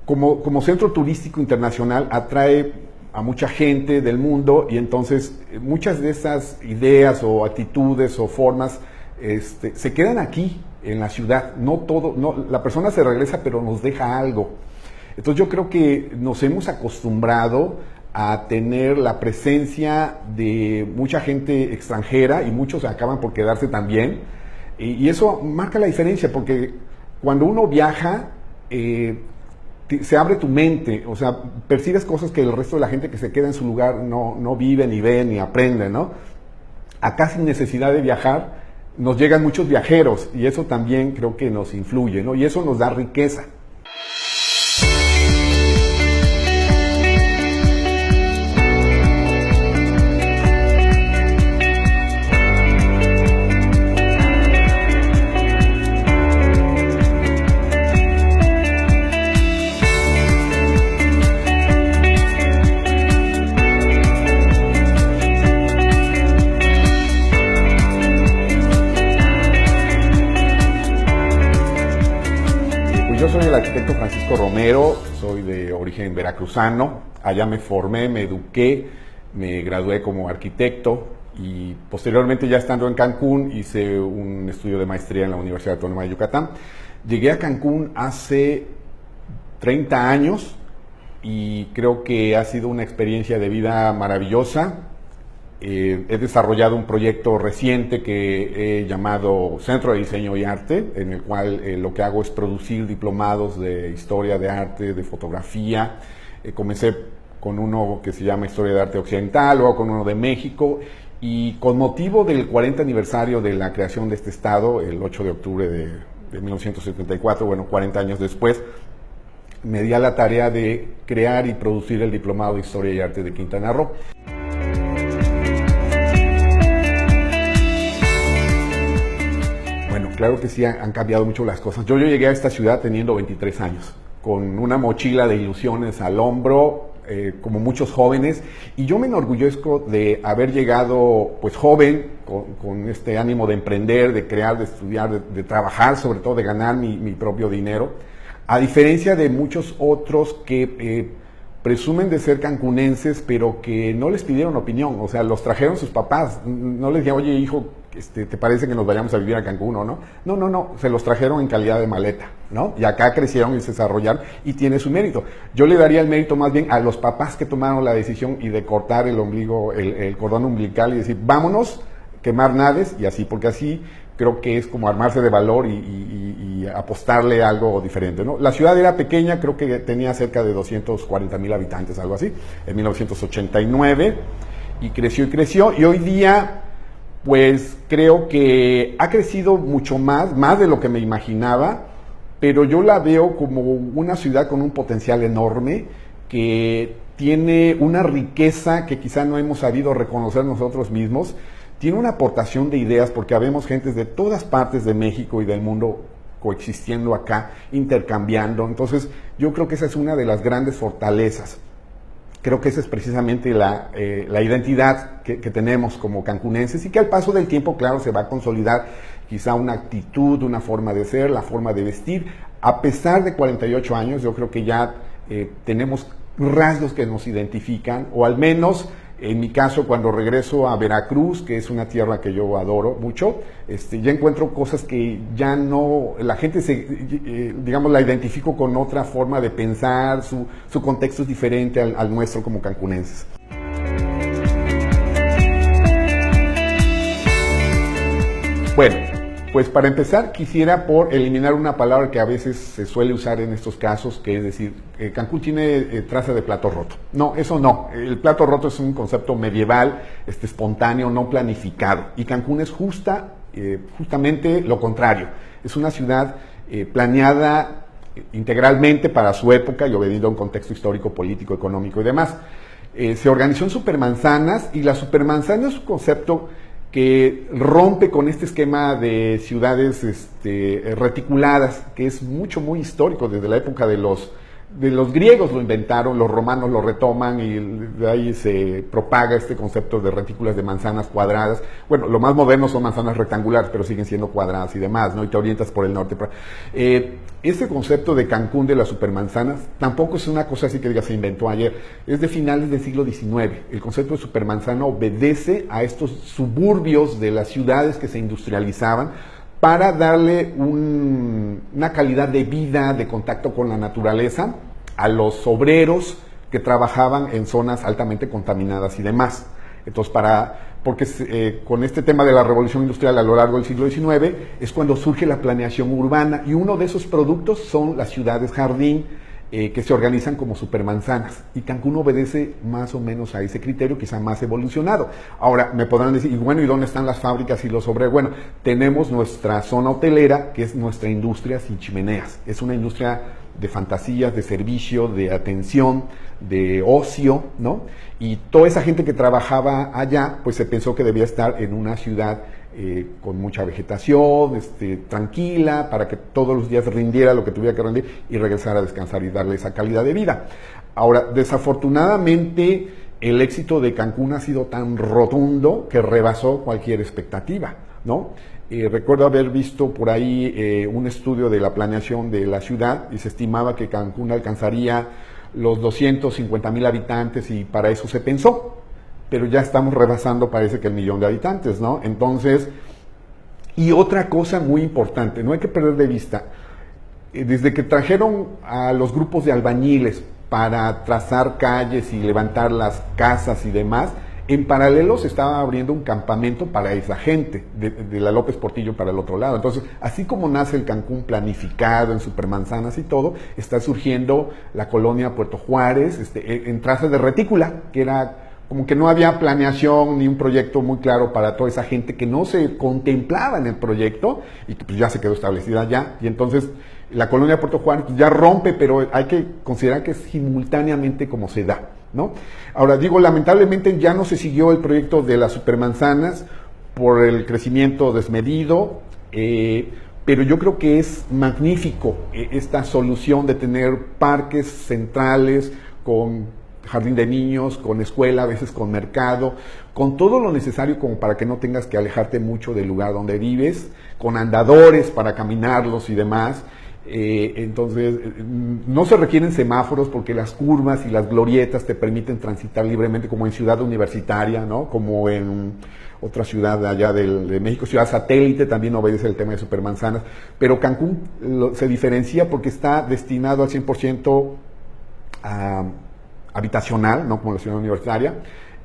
como centro turístico internacional atrae a mucha gente del mundo y entonces muchas de esas ideas o actitudes o formas se quedan aquí en la ciudad. No todo, no, la persona se regresa pero nos deja algo. Entonces yo creo que nos hemos acostumbrado a tener la presencia de mucha gente extranjera y muchos acaban por quedarse también. Y eso marca la diferencia porque cuando uno viaja, se abre tu mente, o sea, percibes cosas que el resto de la gente que se queda en su lugar no vive, ni ve, ni aprende, ¿no? Acá sin necesidad de viajar, nos llegan muchos viajeros y eso también creo que nos influye, ¿no? Y eso nos da riqueza. Yo soy el arquitecto Francisco Romero, soy de origen veracruzano, allá me formé, me eduqué, me gradué como arquitecto y posteriormente ya estando en Cancún hice un estudio de maestría en la Universidad Autónoma de Yucatán. Llegué a Cancún hace 30 años y creo que ha sido una experiencia de vida maravillosa. He desarrollado un proyecto reciente que he llamado Centro de Diseño y Arte, en el cual lo que hago es producir diplomados de historia de arte, de fotografía. Comencé con uno que se llama Historia de Arte Occidental, luego con uno de México, y con motivo del 40 aniversario de la creación de este estado, el 8 de octubre de 1974, bueno, 40 años después, me di a la tarea de crear y producir el diplomado de Historia y Arte de Quintana Roo. Claro que sí, han cambiado mucho las cosas. Yo llegué a esta ciudad teniendo 23 años, con una mochila de ilusiones al hombro, como muchos jóvenes, y yo me enorgullezco de haber llegado pues joven, con este ánimo de emprender, de crear, de estudiar, de trabajar, sobre todo de ganar mi propio dinero, a diferencia de muchos otros que presumen de ser cancunenses, pero que no les pidieron opinión, o sea, los trajeron sus papás, no les dijeron, oye hijo, ¿te parece que nos vayamos a vivir a Cancún o no? No, se los trajeron en calidad de maleta, ¿no? Y acá crecieron y se desarrollaron y tiene su mérito. Yo le daría el mérito más bien a los papás que tomaron la decisión y de cortar el ombligo, el cordón umbilical y decir, vámonos, quemar naves y así, porque así creo que es como armarse de valor y apostarle a algo diferente, ¿no? La ciudad era pequeña, creo que tenía cerca de 240,000 habitantes, algo así, en 1989, y creció, y hoy día, pues creo que ha crecido mucho más de lo que me imaginaba, pero yo la veo como una ciudad con un potencial enorme, que tiene una riqueza que quizá no hemos sabido reconocer nosotros mismos, tiene una aportación de ideas porque habemos gentes de todas partes de México y del mundo coexistiendo acá, intercambiando. Entonces yo creo que esa es una de las grandes fortalezas. Creo que esa es precisamente la identidad que tenemos como cancunenses y que al paso del tiempo, claro, se va a consolidar quizá una actitud, una forma de ser, la forma de vestir. A pesar de 48 años, yo creo que ya tenemos rasgos que nos identifican, o al menos en mi caso, cuando regreso a Veracruz, que es una tierra que yo adoro mucho, ya encuentro cosas que ya no, la gente digamos, la identifico con otra forma de pensar, su contexto es diferente al nuestro como cancunenses. Bueno, pues para empezar quisiera por eliminar una palabra que a veces se suele usar en estos casos, que es decir, Cancún tiene traza de plato roto. No, eso no. El plato roto es un concepto medieval, espontáneo, no planificado. Y Cancún es justamente lo contrario. Es una ciudad planeada integralmente para su época y obedeciendo a un contexto histórico, político, económico y demás. Se organizó en supermanzanas y la supermanzana es un concepto que rompe con este esquema de ciudades reticuladas, que es muy histórico, desde la época de los de los griegos lo inventaron, los romanos lo retoman y de ahí se propaga este concepto de retículas de manzanas cuadradas. Bueno, lo más moderno son manzanas rectangulares, pero siguen siendo cuadradas y demás, ¿no? Y te orientas por el norte. Ese concepto de Cancún de las supermanzanas tampoco es una cosa así que diga se inventó ayer, es de finales del siglo XIX. El concepto de supermanzana obedece a estos suburbios de las ciudades que se industrializaban para darle una calidad de vida, de contacto con la naturaleza a los obreros que trabajaban en zonas altamente contaminadas y demás. Entonces, porque con este tema de la revolución industrial a lo largo del siglo XIX es cuando surge la planeación urbana, y uno de esos productos son las ciudades jardín, que se organizan como supermanzanas, y Cancún obedece más o menos a ese criterio, quizá más evolucionado. Ahora, me podrán decir, y bueno, ¿y dónde están las fábricas y los obreros? Bueno, tenemos nuestra zona hotelera, que es nuestra industria sin chimeneas. Es una industria de fantasías, de servicio, de atención, de ocio, ¿no? Y toda esa gente que trabajaba allá, pues se pensó que debía estar en una ciudad con mucha vegetación, tranquila, para que todos los días rindiera lo que tuviera que rendir y regresar a descansar y darle esa calidad de vida. Ahora, desafortunadamente, el éxito de Cancún ha sido tan rotundo que rebasó cualquier expectativa, ¿no? Recuerdo haber visto por ahí un estudio de la planeación de la ciudad, y se estimaba que Cancún alcanzaría los 250,000 habitantes, y para eso se pensó. Pero ya estamos rebasando, parece que el 1,000,000 de habitantes, ¿no? Entonces, y otra cosa muy importante, no hay que perder de vista, desde que trajeron a los grupos de albañiles para trazar calles y levantar las casas y demás, en paralelo se estaba abriendo un campamento para esa gente, de la López Portillo para el otro lado. Entonces, así como nace el Cancún planificado en supermanzanas y todo, está surgiendo la colonia Puerto Juárez, en traza de retícula, que era como que no había planeación ni un proyecto muy claro para toda esa gente que no se contemplaba en el proyecto y que pues ya se quedó establecida ya. Y entonces la colonia Puerto Juárez pues ya rompe, pero hay que considerar que es simultáneamente como se da, ¿no? Ahora digo, lamentablemente ya no se siguió el proyecto de las supermanzanas por el crecimiento desmedido, pero yo creo que es magnífico esta solución de tener parques centrales con jardín de niños, con escuela, a veces con mercado, con todo lo necesario como para que no tengas que alejarte mucho del lugar donde vives, con andadores para caminarlos y demás. Entonces, no se requieren semáforos porque las curvas y las glorietas te permiten transitar libremente, como en Ciudad Universitaria, ¿no? Como en otra ciudad de allá de México, Ciudad Satélite, también obedece el tema de supermanzanas. Pero Cancún se diferencia porque está destinado al 100% a habitacional, no como la ciudad universitaria,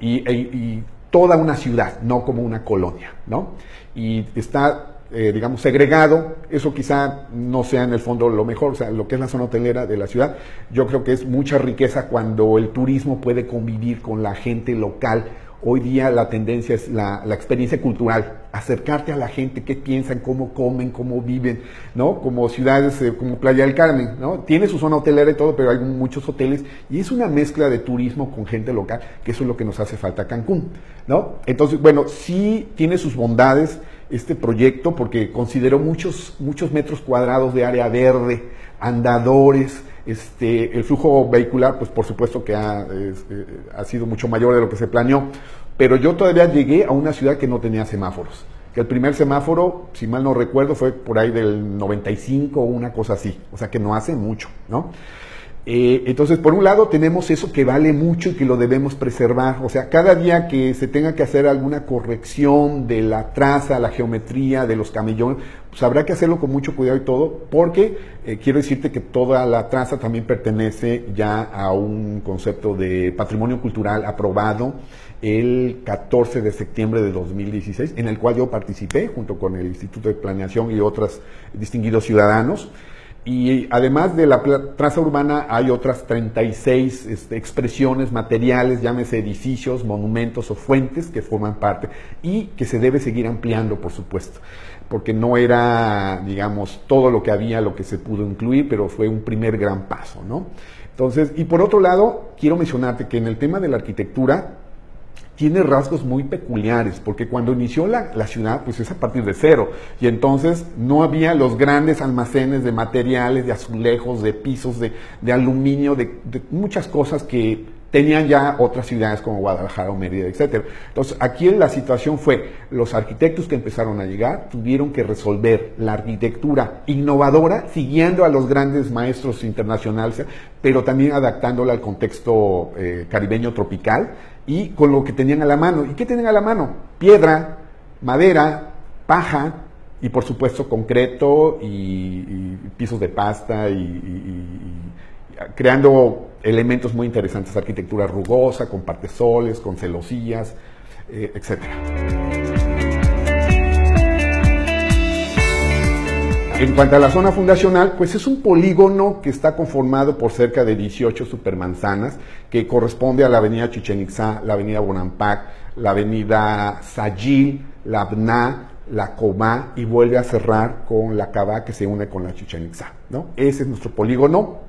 y toda una ciudad, no como una colonia, ¿no? Y está, digamos, segregado. Eso quizá no sea en el fondo lo mejor, o sea, lo que es la zona hotelera de la ciudad, yo creo que es mucha riqueza cuando el turismo puede convivir con la gente local. Hoy día la tendencia es la experiencia cultural, acercarte a la gente, qué piensan, cómo comen, cómo viven, ¿no? Como ciudades como Playa del Carmen, ¿no? Tiene su zona hotelera y todo, pero hay muchos hoteles, y es una mezcla de turismo con gente local, que eso es lo que nos hace falta a Cancún, ¿no? Entonces, bueno, sí tiene sus bondades este proyecto, porque consideró muchos metros cuadrados de área verde, andadores. El flujo vehicular, pues por supuesto que ha sido mucho mayor de lo que se planeó, pero yo todavía llegué a una ciudad que no tenía semáforos, que el primer semáforo, si mal no recuerdo, fue por ahí del 95 o una cosa así, o sea que no hace mucho, ¿no? Entonces, por un lado tenemos eso que vale mucho y que lo debemos preservar, o sea, cada día que se tenga que hacer alguna corrección de la traza, la geometría, de los camellones, pues habrá que hacerlo con mucho cuidado y todo, porque quiero decirte que toda la traza también pertenece ya a un concepto de patrimonio cultural aprobado el 14 de septiembre de 2016, en el cual yo participé junto con el Instituto de Planeación y otros distinguidos ciudadanos. Y además de la traza urbana hay otras 36 expresiones materiales, llámese edificios, monumentos o fuentes que forman parte y que se debe seguir ampliando, por supuesto, porque no era, digamos, todo lo que había, lo que se pudo incluir, pero fue un primer gran paso, ¿no? Entonces, y por otro lado, quiero mencionarte que en el tema de la arquitectura, tiene rasgos muy peculiares, porque cuando inició la ciudad, pues es a partir de cero, y entonces no había los grandes almacenes de materiales, de azulejos, de pisos, de aluminio, de muchas cosas que tenían ya otras ciudades como Guadalajara o Mérida, etc. Entonces, aquí la situación fue, los arquitectos que empezaron a llegar tuvieron que resolver la arquitectura innovadora, siguiendo a los grandes maestros internacionales, pero también adaptándola al contexto caribeño tropical, y con lo que tenían a la mano. ¿Y qué tenían a la mano? Piedra, madera, paja, y por supuesto concreto y pisos de pasta y creando elementos muy interesantes, arquitectura rugosa, con partesoles, con celosías, etc. En cuanto a la zona fundacional, pues es un polígono que está conformado por cerca de 18 supermanzanas, que corresponde a la avenida Chichén Itzá, la avenida Bonampak, la avenida Sayil, la Abná, la Comá, y vuelve a cerrar con la Cabá, que se une con la Chichén Itzá, ¿no? Ese es nuestro polígono.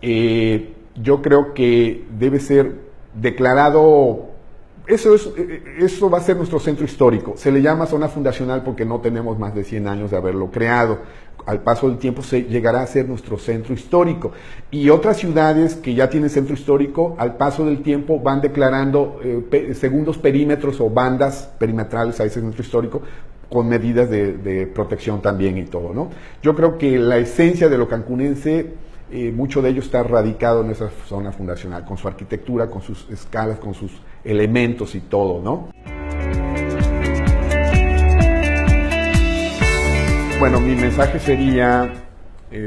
Yo creo que debe ser declarado, eso va a ser nuestro centro histórico. Se le llama zona fundacional porque no tenemos más de 100 años de haberlo creado. Al paso del tiempo se llegará a ser nuestro centro histórico. Y otras ciudades que ya tienen centro histórico, al paso del tiempo van declarando segundos perímetros o bandas perimetrales a ese centro histórico, con medidas de protección también y todo, ¿no? Yo creo que la esencia de lo cancunense, mucho de ello está radicado en esa zona fundacional, con su arquitectura, con sus escalas, con sus elementos y todo, ¿no? Bueno, mi mensaje sería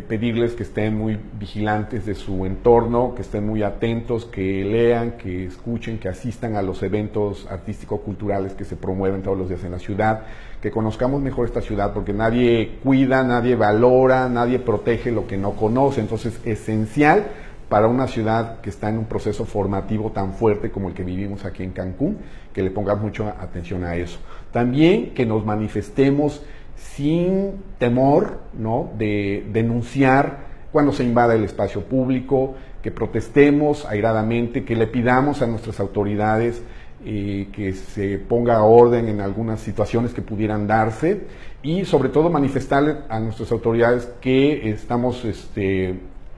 pedirles que estén muy vigilantes de su entorno, que estén muy atentos, que lean, que escuchen, que asistan a los eventos artístico-culturales que se promueven todos los días en la ciudad, que conozcamos mejor esta ciudad, porque nadie cuida, nadie valora, nadie protege lo que no conoce. Entonces, es esencial para una ciudad que está en un proceso formativo tan fuerte como el que vivimos aquí en Cancún, que le pongamos mucha atención a eso. También que nos manifestemos sin temor, ¿no?, de denunciar cuando se invada el espacio público, que protestemos airadamente, que le pidamos a nuestras autoridades que se ponga orden en algunas situaciones que pudieran darse, y sobre todo manifestarle a nuestras autoridades que estamos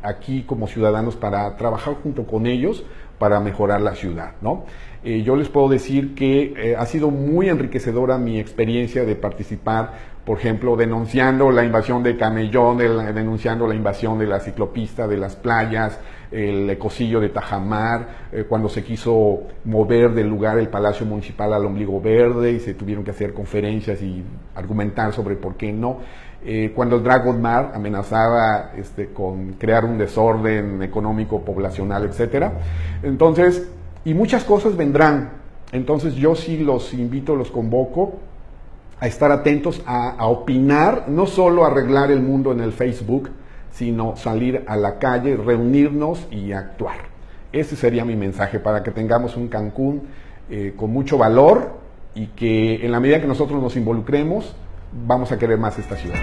aquí como ciudadanos para trabajar junto con ellos para mejorar la ciudad, ¿no? Yo les puedo decir que ha sido muy enriquecedora mi experiencia de participar, por ejemplo, denunciando la invasión de Camellón, denunciando la invasión de la ciclopista, de las playas, el ecocillo de Tajamar, cuando se quiso mover del lugar el Palacio Municipal al Ombligo Verde y se tuvieron que hacer conferencias y argumentar sobre por qué no. Cuando el Dragon Mar amenazaba con crear un desorden económico, poblacional, etcétera. Entonces, y muchas cosas vendrán. Entonces yo sí los invito, los convoco a estar atentos, a opinar, no solo arreglar el mundo en el Facebook, sino salir a la calle, reunirnos y actuar. Ese sería mi mensaje, para que tengamos un Cancún con mucho valor, y que en la medida que nosotros nos involucremos, vamos a querer más esta ciudad.